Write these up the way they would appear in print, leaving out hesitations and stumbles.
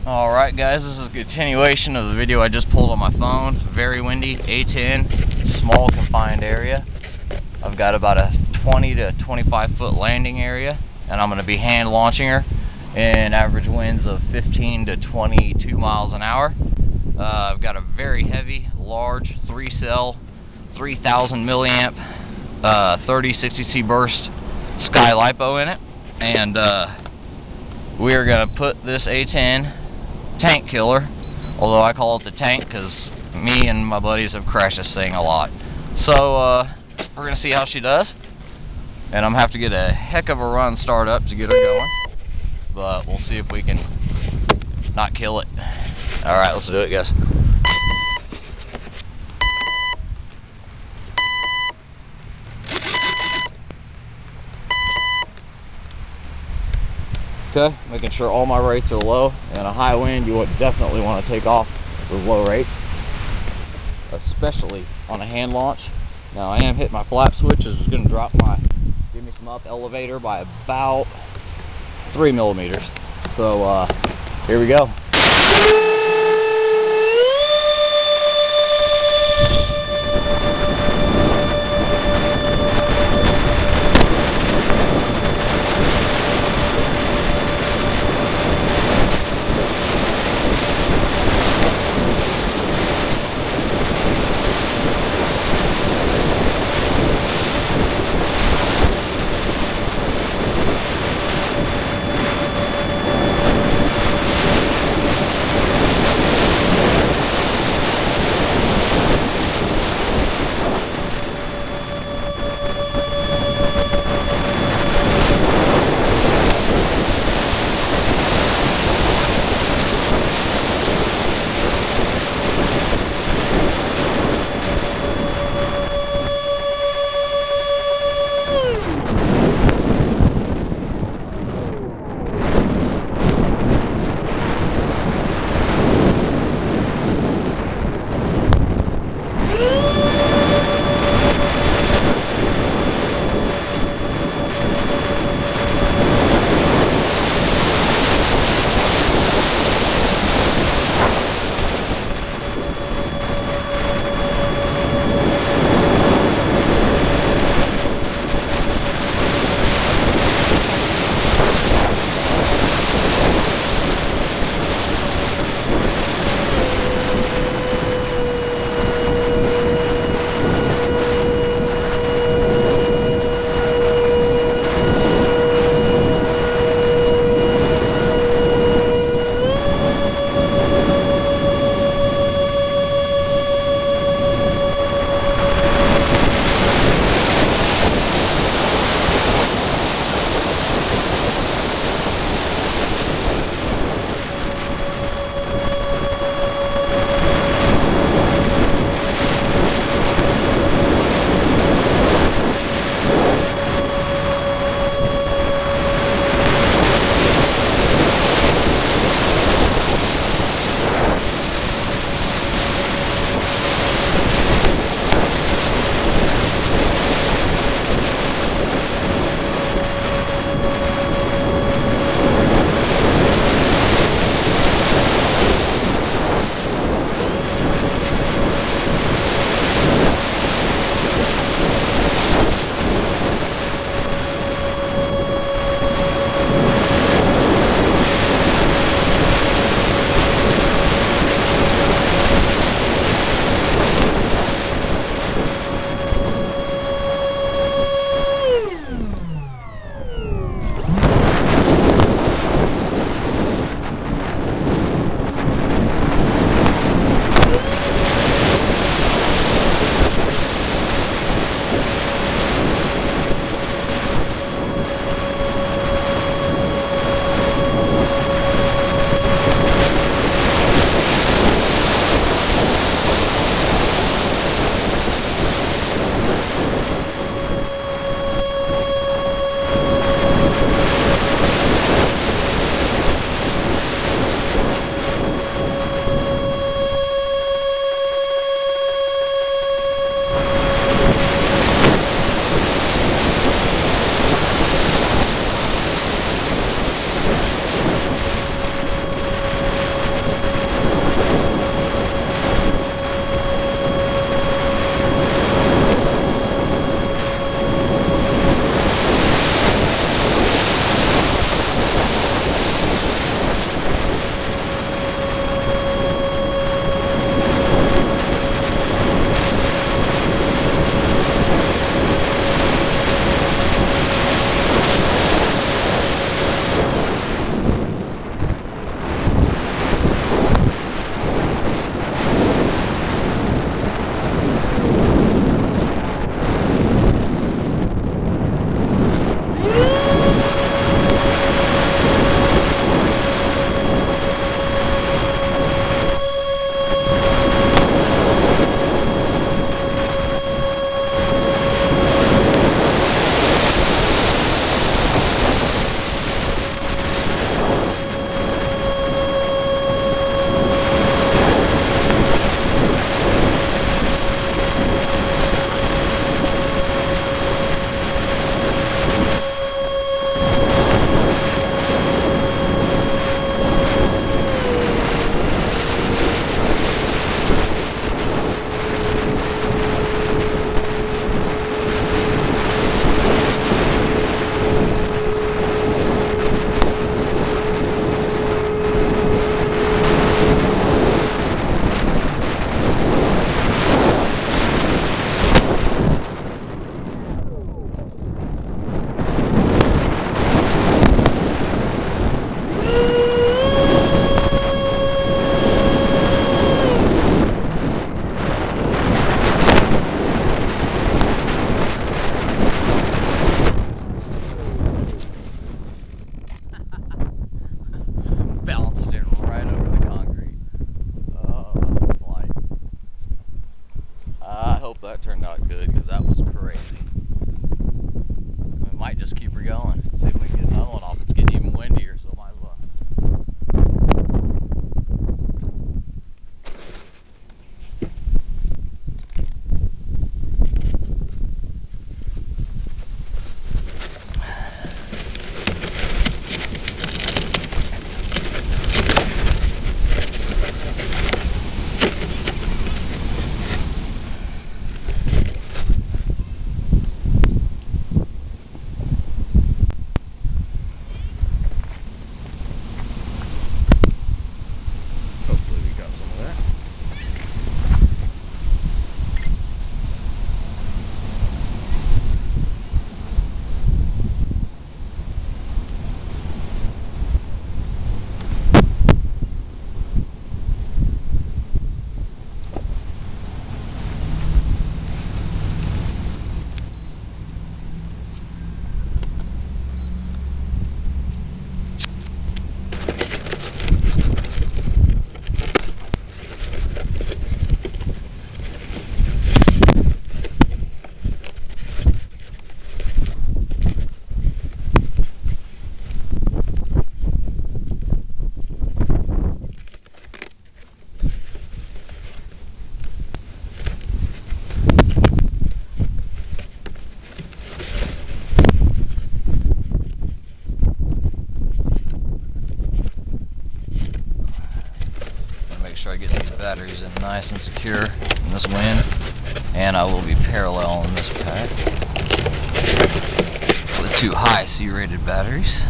Alright guys, this is a continuation of the video I just pulled on my phone. Very windy, A-10, small confined area. I've got about a 20 to 25 foot landing area, and I'm going to be hand launching her in average winds of 15 to 22 miles an hour. I've got a very heavy, large 3-cell, 3000 milliamp, 30-60C burst Sky LiPo in it, and we are going to put this A-10 tank killer, although I call it the tank because me and my buddies have crashed this thing a lot. So we're going to see how she does, and I'm going to have to get a heck of a run start up to get her going, but we'll see if we can not kill it. Alright, let's do it, guys. Okay, making sure all my rates are low. In a high wind, you would definitely want to take off with low rates, especially on a hand launch. Now I am hitting my flap switch, which is going to give me some up elevator by about 3 millimeters. So here we go. bounced it right over the concrete. Oh, flight. I hope that turned out good, because that was crazy. We might just keep her going. See if we can get another one off. It's getting even windier, so might as well. Make sure I get these batteries in nice and secure in this wind, and I will be parallel in this pack with 2 high C-rated batteries.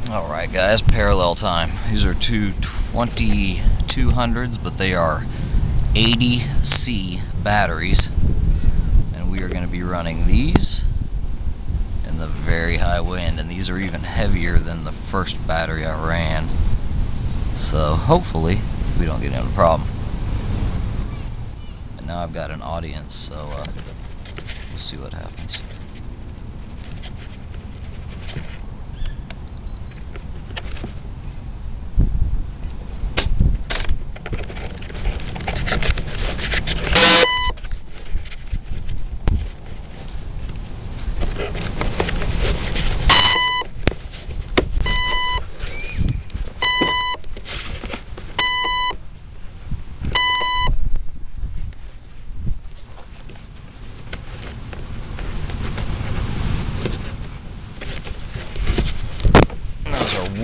Alright guys, parallel time. These are two 2200s, but they are 80C batteries. And we are going to be running these in the very high wind. And these are even heavier than the first battery I ran. So hopefully we don't get in a problem. And now I've got an audience, so we'll see what happens.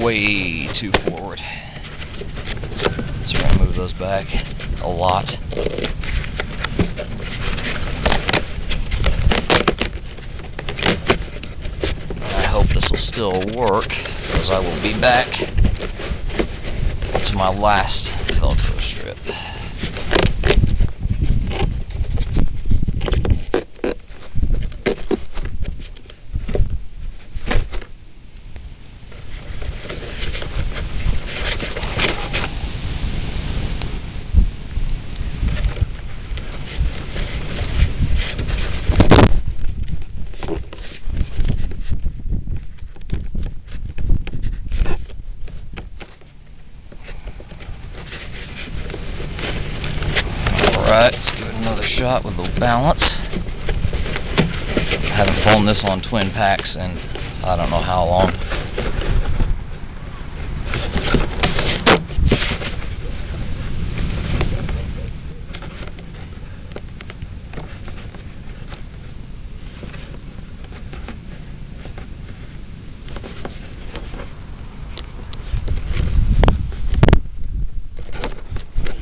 Way too forward. So we're going to move those back a lot. I hope this will still work, because I will be back to my last Velcro strip. shot with the balance. I haven't flown this on twin packs in I don't know how long.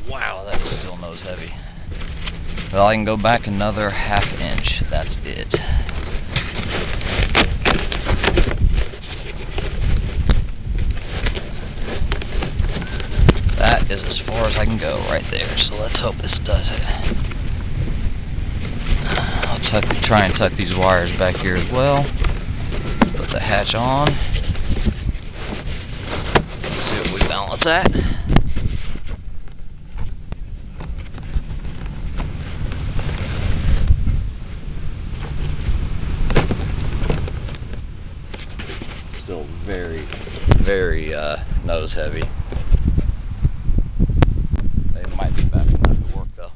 Wow, that is still nose heavy. Well, I can go back another 1/2 inch. That's it. That is as far as I can go right there. So let's hope this does it. I'll try and tuck these wires back here as well. Put the hatch on. Let's see what we balance at. Still very, very nose heavy. They might be back enough to work though.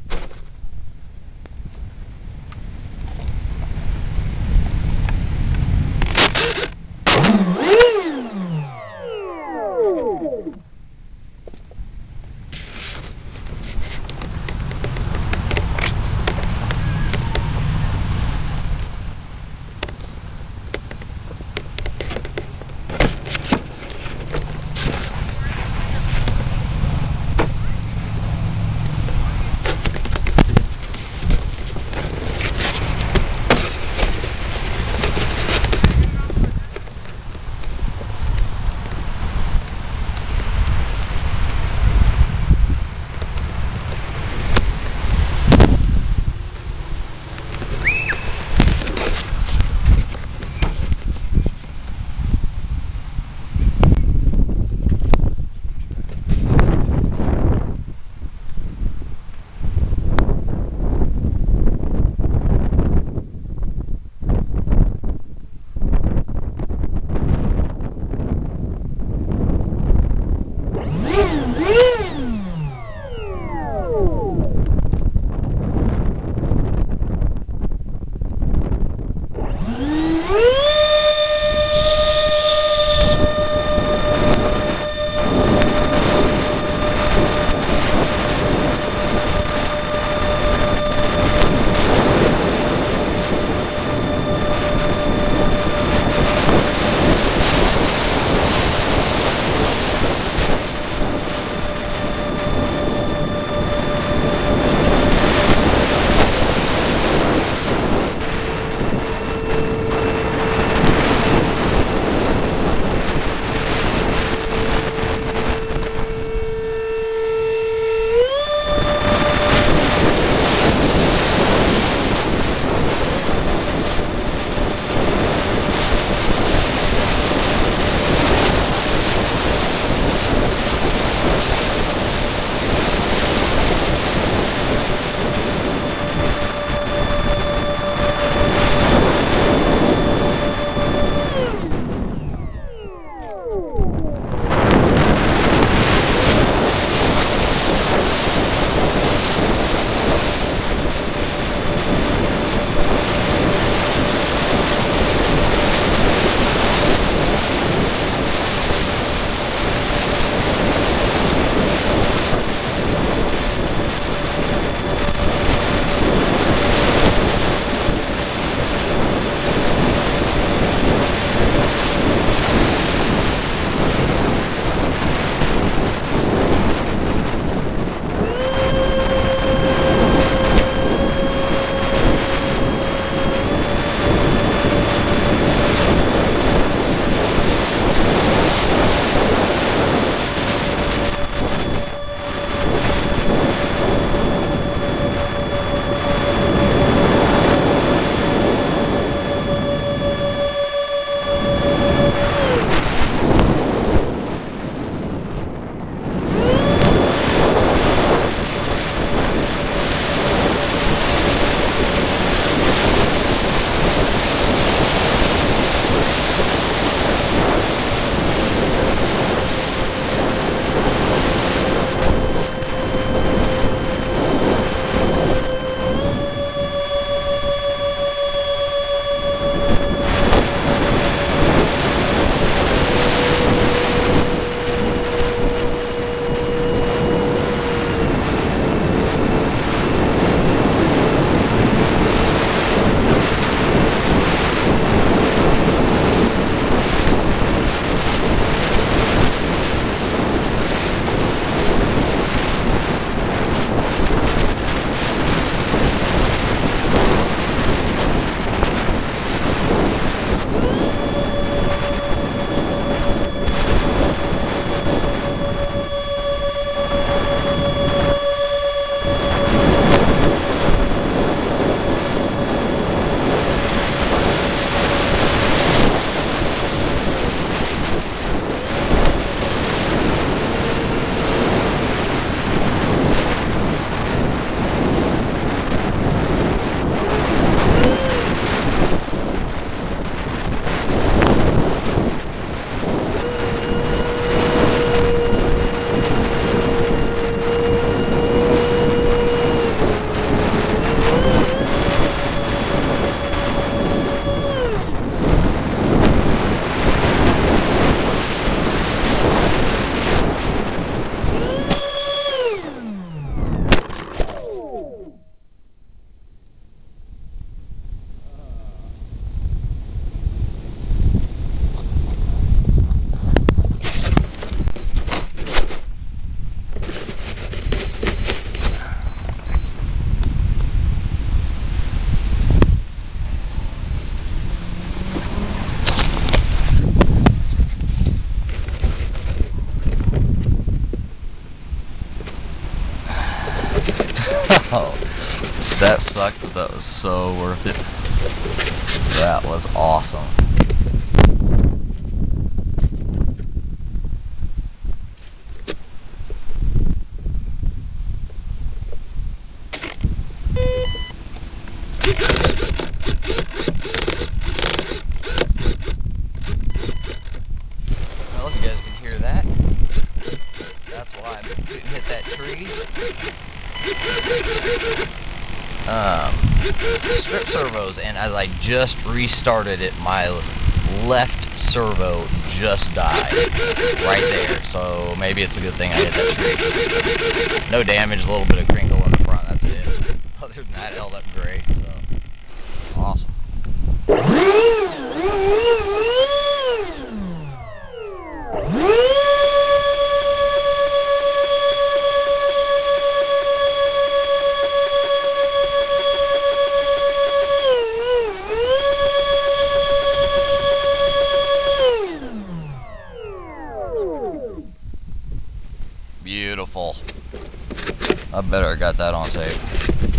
That sucked, but that was so worth it. That was awesome. Well, if you guys can hear that, that's why I couldn't hit that tree. Strip servos, and as I just restarted it, my left servo just died right there, so maybe it's a good thing I hit that tree. No damage, a little bit of crinkle in the front, that's it. Other than that, it held up great, so awesome. Beautiful. I better got that on tape.